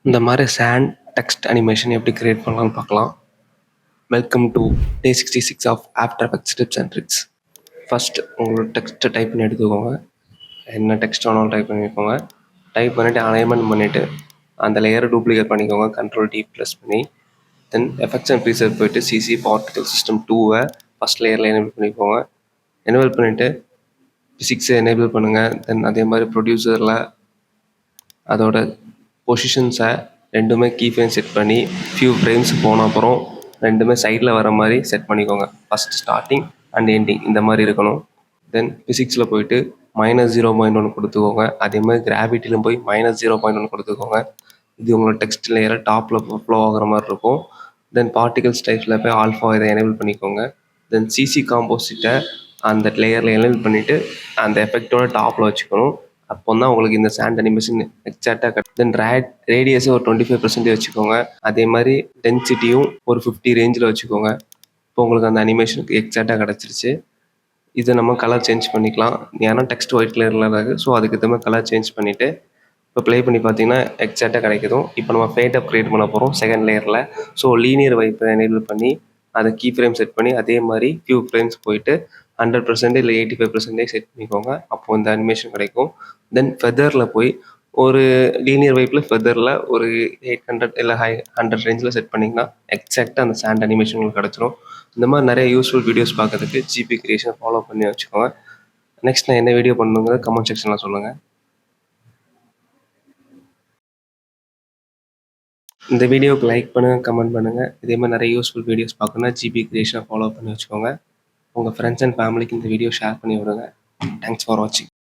இந்த மாதிரி sand text animation எப்படி கிரியேட் பண்ணலாம்னு பார்க்கலாம். Welcome to day 66 of after effects tips and tricks. First உங்களோட டெக்ஸ்ட்டை டைப் பண்ணி எடுத்துக்கோங்க. என்ன டெக்ஸ்ட் வேணாலும் டைப் பண்ணிக்கோங்க. டைப் பண்ணிவிட்டு அலைன்மெண்ட் பண்ணிவிட்டு அந்த லேயரை டூப்ளிகேட் பண்ணிக்கோங்க. Ctrl+D ப்ரெஸ் பண்ணி தென் எஃபெக்ட்ஸ் அண்ட் ப்ரீசெட் போய்ட்டு சிசி பார்ட்டிகல் சிஸ்டம் 2வை ஃபஸ்ட் லேயரில் எனேபிள் பண்ணிக்கோங்க. எனேபிள் பண்ணிவிட்டு ஃபிசிக்ஸை எனேபிள் பண்ணுங்கள். தென் அதே மாதிரி ப்ரொடியூசரில் அதோட பொசிஷன்ஸை ரெண்டுமே கீ ஃப்ரேம் செட் பண்ணி ஃபியூ ஃப்ரேம்ஸ் போன அப்புறம் ரெண்டுமே சைடில் வர மாதிரி செட் பண்ணிக்கோங்க. ஃபஸ்ட் ஸ்டார்டிங் அண்ட் எண்டிங் இந்த மாதிரி இருக்கணும். தென் ஃபிசிக்ஸில் போயிட்டு -0.1 கொடுத்துக்கோங்க. அதே மாதிரி கிராவிட்டிலும் போய் -0.1 கொடுத்துக்கோங்க. இது உங்களோட டெக்ஸ்ட் லேயரை டாப்பில் ஃப்ளோ ஆகிற மாதிரி இருக்கும். தென் பார்ட்டிகல்ஸ் டைப்ஸில் போய் ஆல்ஃபா இதை எனேபிள் பண்ணிக்கோங்க. தென் சிசி காம்போசிட்டை அந்த லேயரில் எனேபிள் பண்ணிவிட்டு அந்த எஃபெக்டோட டாப்பில் வச்சுக்கணும். அப்போ தான் உங்களுக்கு இந்த சாண்ட் அனிமேஷன் எக்ஸாக்டாக தென் ரேடியஸை ஒரு 25% வச்சுக்கோங்க. அதே மாதிரி டென்சிட்டியும் ஒரு 50 ரேஞ்சில் வச்சுக்கோங்க. இப்போ உங்களுக்கு அந்த அனிமேஷனுக்கு எக்ஸாக்டாக கிடச்சிருச்சு. இதை நம்ம கலர் சேஞ்ச் பண்ணிக்கலாம். ஏன்னா டெக்ஸ்ட் ஒயிட் கலரில் இருக்குது. ஸோ அதுக்கு ஏற்ற மாதிரி கலர் சேஞ்ச் பண்ணிவிட்டு இப்போ ப்ளே பண்ணி பார்த்தீங்கன்னா எக்ஸாக்டாக கிடைக்குதும். இப்போ நம்ம ஃபேட் கிரியேட் பண்ண போகிறோம் செகண்ட் லேயரில். ஸோ லீனியர் வைப்பை எனேபிள் பண்ணி அதை கீ ஃப்ரேம் செட் பண்ணி அதே மாதிரி ஃபியூ ஃப்ரேம்ஸ் போயிட்டு 100% இல்லை 85% செட் பண்ணிக்கோங்க. அப்போது இந்த அனிமேஷன் கிடைக்கும். தென் ஃபெதரில் போய் ஒரு லீனியர் வைப்பில் ஃபெதரில் ஒரு 800 இல்லை 100 ரேஞ்சில் செட் பண்ணிங்கன்னா எக்ஸாக்டாக அந்த சாண்ட் அனிமேஷன் உங்களுக்கு கிடச்சிரும். இந்த மாதிரி நிறைய யூஸ்ஃபுல் வீடியோஸ் பார்க்கறதுக்கு ஜிபி கிரியேஷன் ஃபாலோ பண்ணி வச்சுக்கோங்க. நெக்ஸ்ட் நான் என்ன வீடியோ பண்ணுங்கிறத கமெண்ட் செக்ஷனில் சொல்லுங்கள். இந்த வீடியோவுக்கு லைக் பண்ணுங்கள், கமெண்ட் பண்ணுங்கள். இதே மாதிரி நிறைய யூஸ்ஃபுல் வீடியோஸ் பார்க்கணுன்னா ஜிபி கிரியேஷனை ஃபாலோ பண்ணி வச்சுக்கோங்க. உங்கள் ஃப்ரெண்ட்ஸ் அண்ட் ஃபேமிலிக்கு இந்த வீடியோ ஷேர் பண்ணி விடுங்க. தேங்க்ஸ் ஃபார் வாட்சிங்.